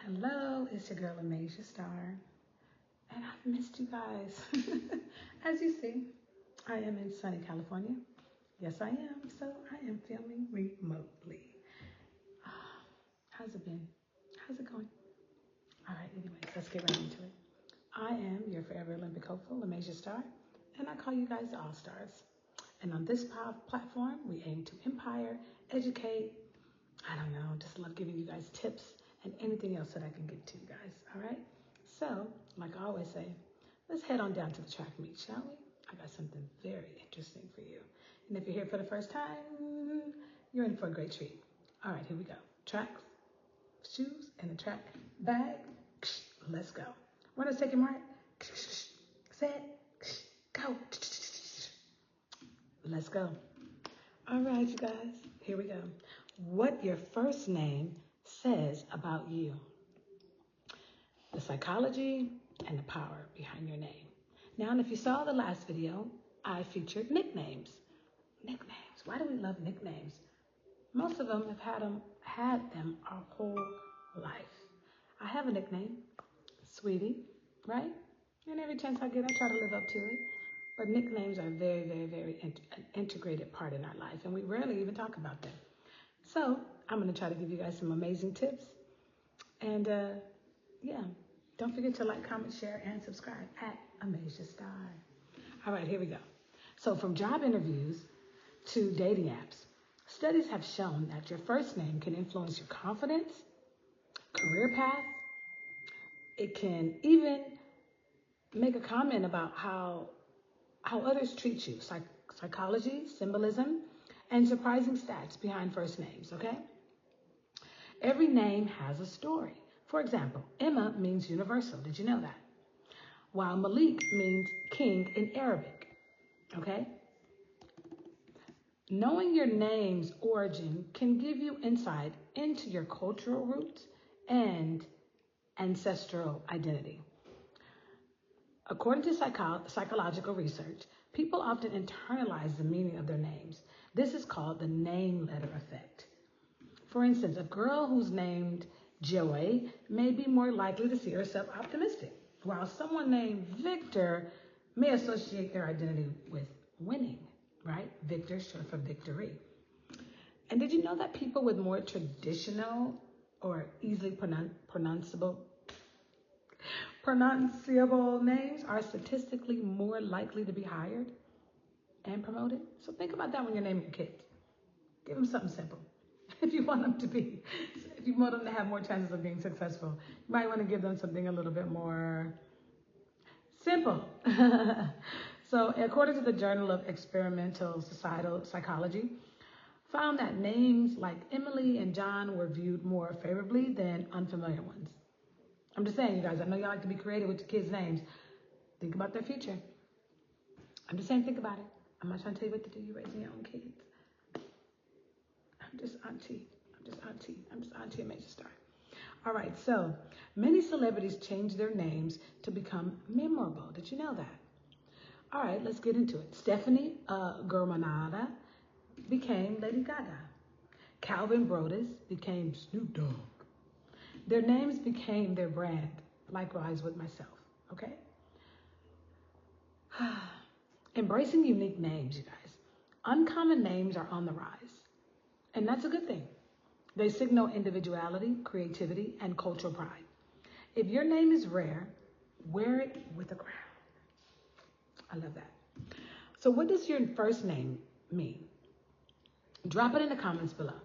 Hello, it's your girl Amasia Star, and I've missed you guys. As you see, I am in sunny California. Yes, I am. So I am filming remotely. How's it been? How's it going? All right, anyways, let's get right into it. I am your forever Olympic hopeful, Amasia Star, and I call you guys the All-Stars. And on this platform, we aim to empower, educate, just love giving you guys tips and anything else that I can give to you guys, all right? So, like I always say, let's head on down to the track meet, shall we? I got something very interesting for you. And if you're here for the first time, you're in for a great treat. All right, here we go. Tracks, shoes, and a track bag. Let's go. Runners take your mark. Set, go. Let's go. All right, you guys, here we go. What your first name says about you. The psychology and the power behind your name. Now, and if you saw the last video, I featured nicknames. Nicknames. Why do we love nicknames? Most of them have had them our whole life. I have a nickname, Sweetie, right? And every chance I get, I try to live up to it. But nicknames are very, very, very an integrated part in our life, and we rarely even talk about them. So I'm going to try to give you guys some amazing tips. And don't forget to like, comment, share, and subscribe at Amasia Star. All right, here we go. So from job interviews to dating apps, studies have shown that your first name can influence your confidence, career path. It can even make a comment about how others treat you. Psychology, symbolism, and surprising stats behind first names, okay? Every name has a story. For example, Emma means universal. Did you know that? While Malik means king in Arabic, okay? Knowing your name's origin can give you insight into your cultural roots and ancestral identity. According to psychological research, people often internalize the meaning of their names. This is called the name letter effect. For instance, a girl who's named Joy may be more likely to see herself optimistic, while someone named Victor may associate their identity with winning, right? Victor, short for victory. And did you know that people with more traditional or easily pronounceable names are statistically more likely to be hired and promoted? So think about that when you're naming your kids. Give them something simple. If you want them to have more chances of being successful, you might want to give them something a little bit more simple. So according to the Journal of Experimental Societal Psychology, found that names like Emily and John were viewed more favorably than unfamiliar ones. I'm just saying, you guys, I know y'all like to be creative with your kids' names. Think about their future. I'm just saying, think about it. I'm not trying to tell you what to do. You're raising your own kids. I'm just auntie Amasia Star. All right, so many celebrities change their names to become memorable. Did you know that? All right, let's get into it. Stephanie Germanotta became Lady Gaga. Calvin Brodus became Snoop Dogg. Their names became their brand. Likewise with myself, okay? Embracing unique names, you guys. Uncommon names are on the rise. And that's a good thing. They signal individuality, creativity, and cultural pride. If your name is rare, wear it with a crown. I love that. So what does your first name mean? Drop it in the comments below.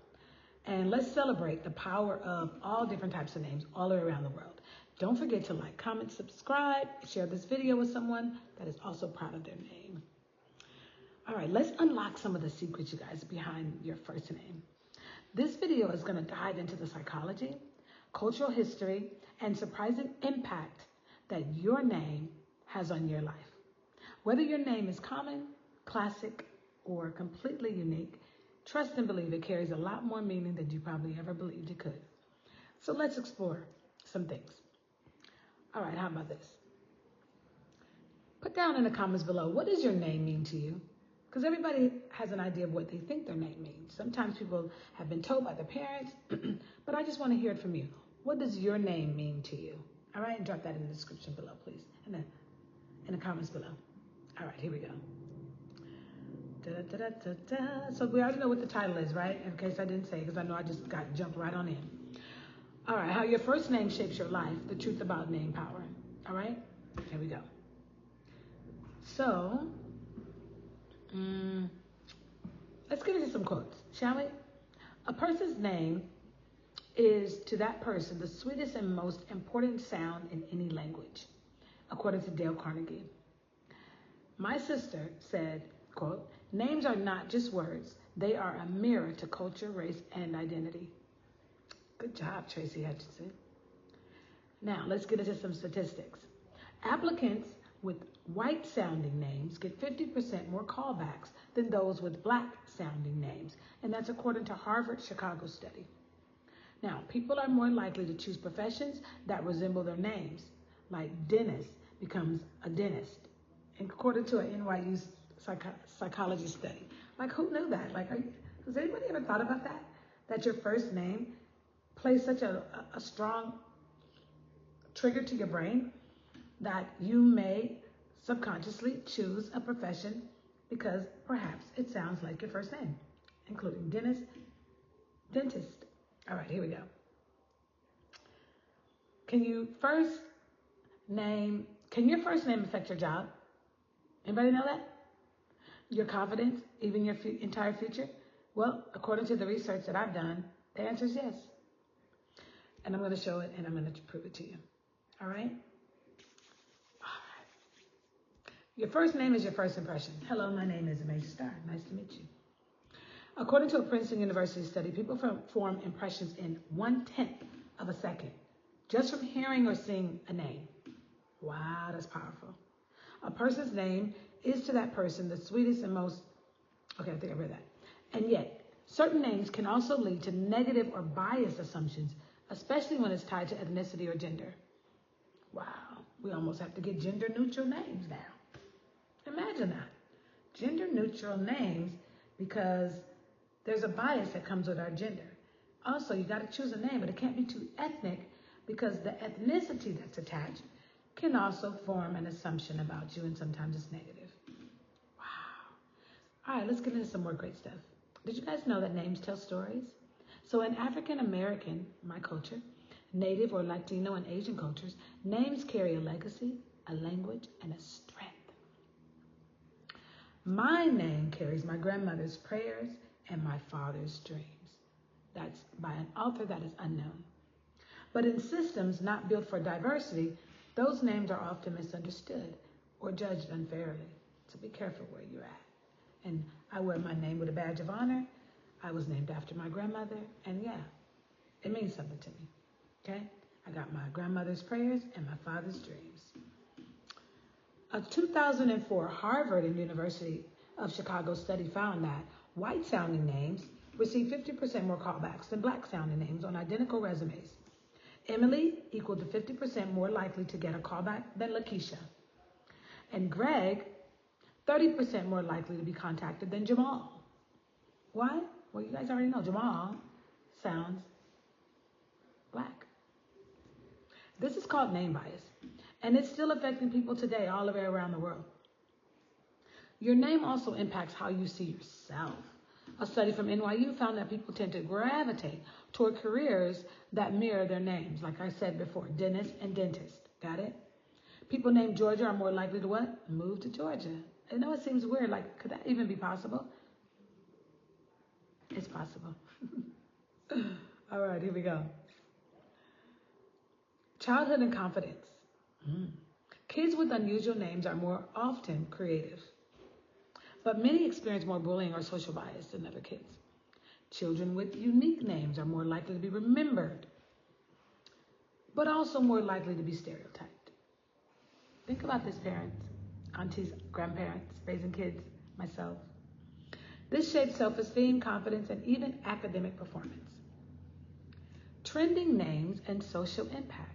And let's celebrate the power of all different types of names all around the world. Don't forget to like, comment, subscribe, share this video with someone that is also proud of their name. All right, let's unlock some of the secrets, you guys, behind your first name. This video is going to dive into the psychology, cultural history, and surprising impact that your name has on your life. Whether your name is common, classic, or completely unique, trust and believe it carries a lot more meaning than you probably ever believed it could. So let's explore some things. All right, how about this? Put down in the comments below, what does your name mean to you? Because everybody has an idea of what they think their name means. Sometimes people have been told by their parents, but I just want to hear it from you. What does your name mean to you? All right, and drop that in the description below, please, and then in the comments below. All right, here we go. So we already know what the title is, right? In case I didn't say, because I know I just got jumped right on in. All right, how your first name shapes your life, the truth about name power. All right, here we go. So, let's get into some quotes, shall we? A person's name is to that person the sweetest and most important sound in any language, according to Dale Carnegie. My sister said, quote, names are not just words. They are a mirror to culture, race, and identity. Good job, Tracy Hutchinson. Now, let's get into some statistics. Applicants with white-sounding names get 50% more callbacks than those with black-sounding names, and that's according to Harvard-Chicago study. Now, people are more likely to choose professions that resemble their names, like dentist becomes a dentist, according to an NYU psychology study. Like, who knew that? Like, has anybody ever thought about that? That your first name plays such a strong trigger to your brain that you may subconsciously choose a profession because perhaps it sounds like your first name, including dentist. All right, here we go. Can your first name affect your job? Anybody know that? Your confidence, even your entire future? Well, according to the research that I've done, the answer is yes. And I'm going to show it and I'm going to prove it to you. All right? Your first name is your first impression. Hello, my name is Amazing Star. Nice to meet you. According to a Princeton University study, people form impressions in 1/10 of a second, just from hearing or seeing a name. Wow, that's powerful. A person's name is to that person the sweetest and most, okay, I think I read that. And yet, certain names can also lead to negative or biased assumptions, especially when it's tied to ethnicity or gender. Wow, we almost have to get gender-neutral names now. Imagine that. Gender-neutral names, because there's a bias that comes with our gender. Also, you got to choose a name, but it can't be too ethnic because the ethnicity that's attached can also form an assumption about you, and sometimes it's negative. Wow. All right, let's get into some more great stuff. Did you guys know that names tell stories? So in African American, my culture, Native or Latino and Asian cultures, names carry a legacy, a language, and a strength. My name carries my grandmother's prayers and my father's dreams. That's by an author that is unknown. But in systems not built for diversity, those names are often misunderstood or judged unfairly. So be careful where you're at. And I wear my name with a badge of honor. I was named after my grandmother. And yeah, it means something to me. Okay? I got my grandmother's prayers and my father's dreams. A 2004 Harvard and University of Chicago study found that white-sounding names receive 50% more callbacks than black-sounding names on identical resumes. Emily equaled to 50% more likely to get a callback than Lakeisha. And Greg, 30% more likely to be contacted than Jamal. Why? Well, you guys already know Jamal sounds black. This is called name bias, and it's still affecting people today all the way around the world. Your name also impacts how you see yourself. A study from NYU found that people tend to gravitate toward careers that mirror their names. Like I said before, dentist and dentist. Got it? People named Georgia are more likely to what? Move to Georgia. I know it seems weird. Like, could that even be possible? It's possible. All right, here we go. Childhood and confidence. Kids with unusual names are more often creative, but many experience more bullying or social bias than other kids. Children with unique names are more likely to be remembered, but also more likely to be stereotyped. Think about this, parents, aunties, grandparents, raising kids, myself. This shapes self-esteem, confidence, and even academic performance. Trending names and social impact.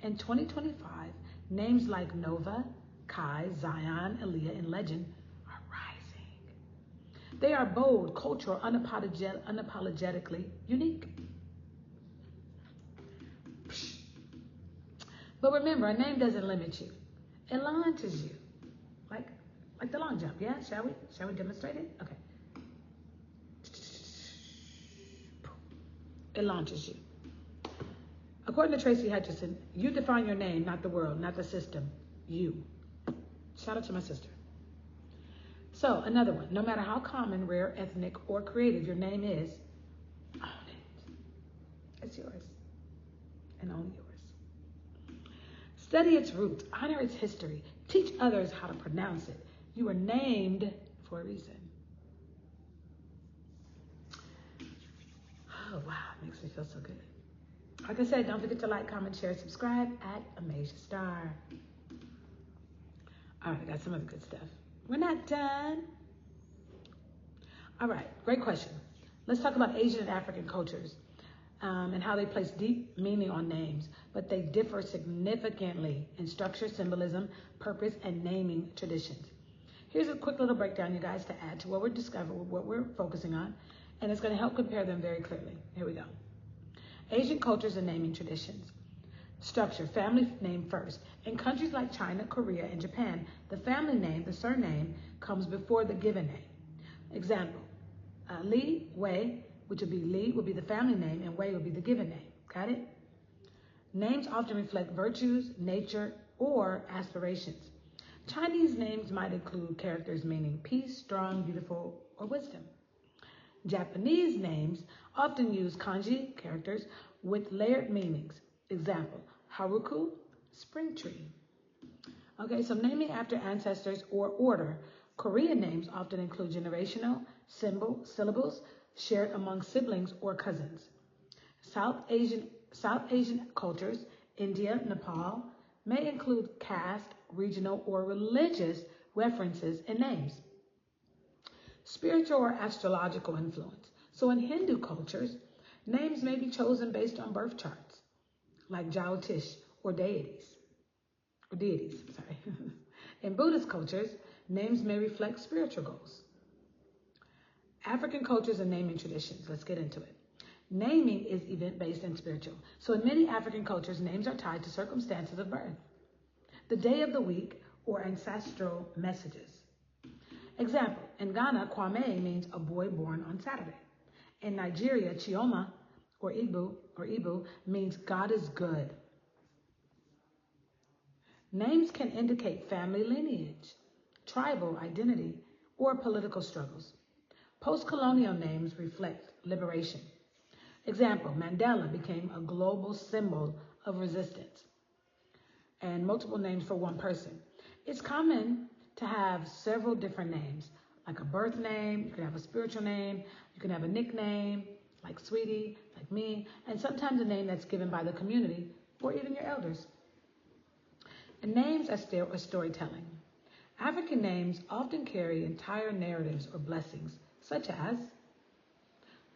In 2025, names like Nova, Kai, Zion, Aaliyah, and Legend are rising. They are bold, cultural, unapologetically unique. But remember, a name doesn't limit you. It launches you. Like the long jump, yeah? Shall we? Shall we demonstrate it? Okay. It launches you. According to Tracy Hutchison, you define your name, not the world, not the system. You. Shout out to my sister. So, another one. No matter how common, rare, ethnic, or creative your name is, own it. It's yours. And only yours. Study its roots. Honor its history. Teach others how to pronounce it. You were named for a reason. Oh, wow. It makes me feel so good. Like I said, don't forget to like, comment, share, subscribe at Amasia Star. All right, I got some other good stuff. We're not done. All right, great question. Let's talk about Asian and African cultures and how they place deep meaning on names, but they differ significantly in structure, symbolism, purpose, and naming traditions. Here's a quick little breakdown, you guys, to add to what we're discovering, what we're focusing on, and it's going to help compare them very clearly. Here we go. Asian cultures and naming traditions. Structure, family name first. In countries like China, Korea, and Japan, the family name, the surname, comes before the given name. Example, Li, Wei, which would be Li, would be the family name, and Wei would be the given name. Got it? Names often reflect virtues, nature, or aspirations. Chinese names might include characters meaning peace, strong, beautiful, or wisdom. Japanese names often use kanji characters with layered meanings. Example, Haruku, spring tree. Okay, so naming after ancestors or order. Korean names often include generational syllables shared among siblings or cousins. South Asian cultures, India, Nepal, may include caste, regional, or religious references in names. Spiritual or astrological influence. So in Hindu cultures, names may be chosen based on birth charts, like Jyotish or deities. In Buddhist cultures, names may reflect spiritual goals. African cultures and naming traditions. Let's get into it. Naming is event-based and spiritual. So in many African cultures, names are tied to circumstances of birth, the day of the week, or ancestral messages. Example, in Ghana, Kwame means a boy born on Saturday. In Nigeria, Chioma or Ibu means God is good. Names can indicate family lineage, tribal identity, or political struggles. Post-colonial names reflect liberation. Example, Mandela became a global symbol of resistance. And multiple names for one person. It's common to have several different names, like a birth name, you can have a spiritual name, you can have a nickname, like Sweetie, like me, and sometimes a name that's given by the community or even your elders. And names are storytelling. African names often carry entire narratives or blessings, such as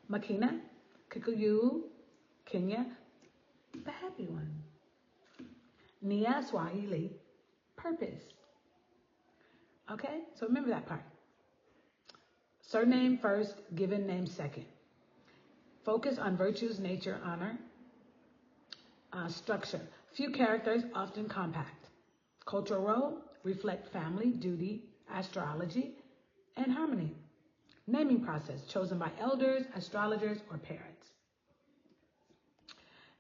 Makina, Kikuyu, Kenya, the happy one. Nia, Swahili, purpose. Okay, so remember that part. Surname first, given name second. Focus on virtues, nature, honor. Structure. Few characters, often compact. Cultural role, reflect family, duty, astrology, and harmony. Naming process, chosen by elders, astrologers, or parents.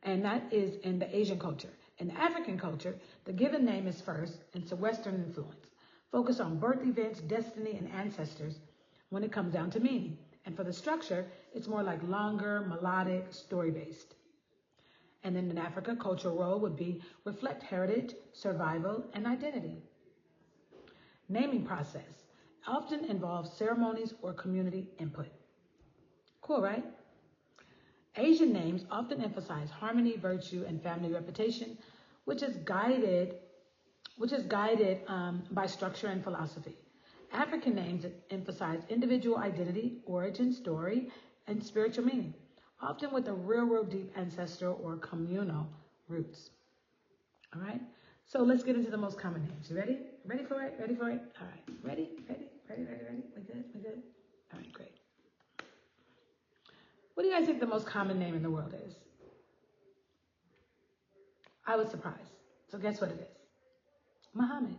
And that is in the Asian culture. In the African culture, the given name is first, and it's a Western influence. Focus on birth events, destiny, and ancestors when it comes down to meaning. And for the structure, it's more like longer, melodic, story-based. And then in Africa, cultural role would be reflect heritage, survival, and identity. Naming process often involves ceremonies or community input. Cool, right? Asian names often emphasize harmony, virtue, and family reputation, which is guided by structure and philosophy. African names emphasize individual identity, origin, story, and spiritual meaning, often with a real deep ancestral or communal roots. All right? So let's get into the most common names. You ready? Ready for it? Ready for it? All right. Ready? We good? All right, great. What do you guys think the most common name in the world is? I was surprised. So guess what it is? Muhammad.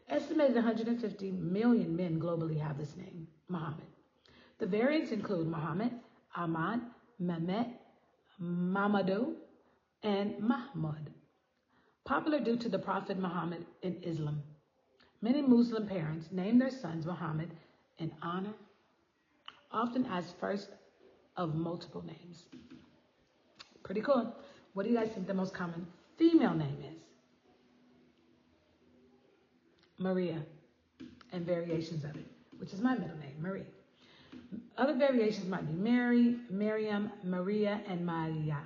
Estimated 150 million men globally have this name, Muhammad. The variants include Muhammad, Ahmad, Mehmet, Mamadou, and Mahmud. Popular due to the Prophet Muhammad in Islam. Many Muslim parents name their sons Muhammad in honor, often as first of multiple names. Pretty cool. What do you guys think the most common female name is? Maria, and variations of it, which is my middle name, Marie. Other variations might be Mary, Miriam, Maria, and Maria.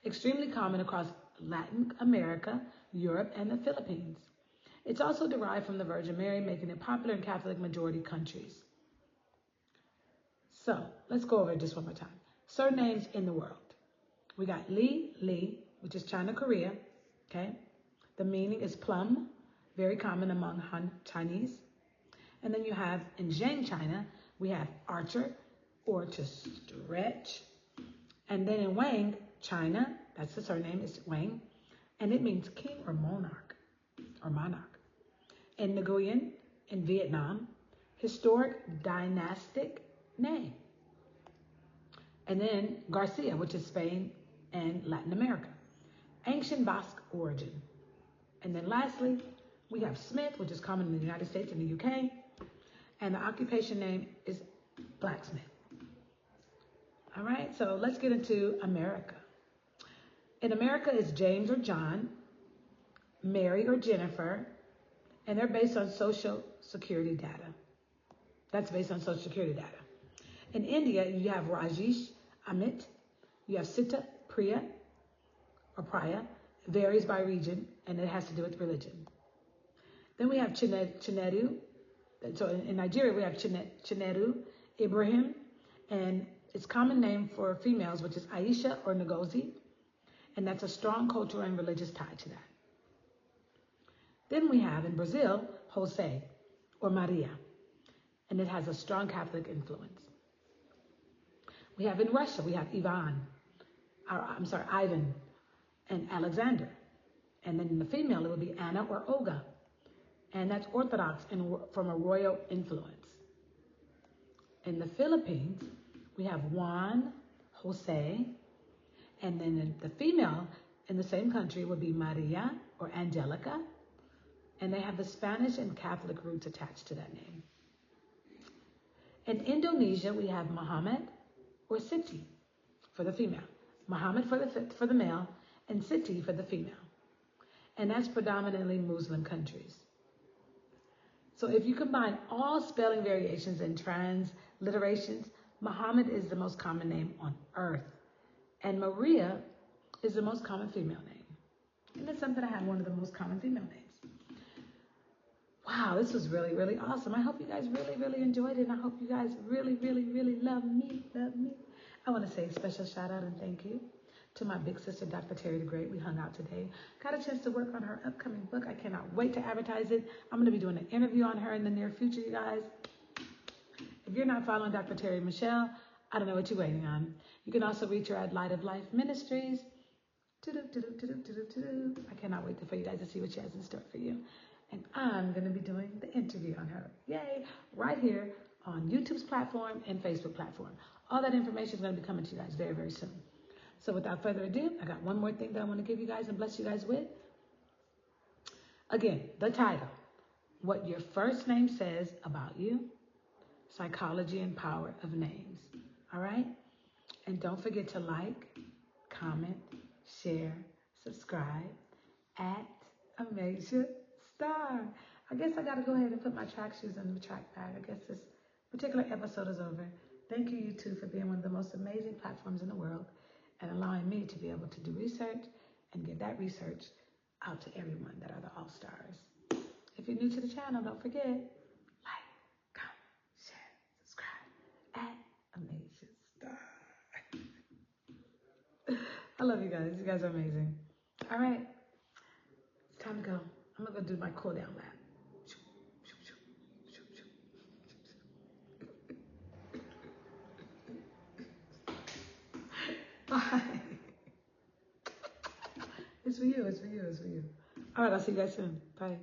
Extremely common across Latin America, Europe, and the Philippines. It's also derived from the Virgin Mary, making it popular in Catholic majority countries. So, let's go over it just one more time. Surnames in the world. We got Li, which is China, Korea. Okay. The meaning is plum, very common among Han Chinese. And then you have in Zheng, China, we have archer, or to stretch. And then in Wang, China, that's the surname, is Wang, and it means king or monarch. In Nguyen, in Vietnam, historic dynastic name. And then Garcia, which is Spain and Latin America, ancient Basque origin. And then lastly, we have Smith, which is common in the United States and the UK, and the occupation name is blacksmith. All right, so let's get into America. In America is James or John, Mary or Jennifer, and they're based on Social Security data. That's based on Social Security data. In India, you have Rajesh, Amit, you have Sita, Priya, or Priya, varies by region, and it has to do with religion. Then we have Chinedu. So in Nigeria, we have Chinedu, Ibrahim, and its common name for females, which is Aisha or Ngozi, and that's a strong cultural and religious tie to that. Then we have in Brazil, Jose or Maria, and it has a strong Catholic influence. We have in Russia, we have Ivan, and Alexander. And then in the female, it would be Anna or Olga, and that's Orthodox and from a royal influence. In the Philippines, we have Juan, Jose, and then in the female in the same country would be Maria or Angelica, and they have the Spanish and Catholic roots attached to that name. In Indonesia, we have Muhammad or Siti for the female, Muhammad for the male, and Siti for the female. And that's predominantly Muslim countries. So if you combine all spelling variations and transliterations, Muhammad is the most common name on earth. And Maria is the most common female name. And it's something I have one of the most common female names. Wow, this was really, really awesome. I hope you guys really, really enjoyed it. And I hope you guys really, really, really love me. I want to say a special shout out and thank you to my big sister, Dr. Terry the Great. We hung out today. Got a chance to work on her upcoming book. I cannot wait to advertise it. I'm going to be doing an interview on her in the near future, you guys. If you're not following Dr. Terry Michelle, I don't know what you're waiting on. You can also reach her at Light of Life Ministries. I cannot wait for you guys to see what she has in store for you. And I'm going to be doing the interview on her. Yay! Right here on YouTube's platform and Facebook platform. All that information is going to be coming to you guys very, very soon. So without further ado, I got one more thing that I want to give you guys and bless you guys with. Again, the title, What Your First Name Says About You, Psychology and Power of Names. All right? And don't forget to like, comment, share, subscribe at Amasia Star. I guess I got to go ahead and put my track shoes in the track bag. I guess this particular episode is over. Thank you, YouTube, for being one of the most amazing platforms in the world and allowing me to be able to do research and get that research out to everyone that are the all-stars. If you're new to the channel, don't forget, like, comment, share, subscribe at Amasia Star. I love you guys. You guys are amazing. All right. It's time to go. I'm going to go do my cool down lap. Bye. It's for you. It's for you. It's for you. All right, I'll see you guys soon. Bye.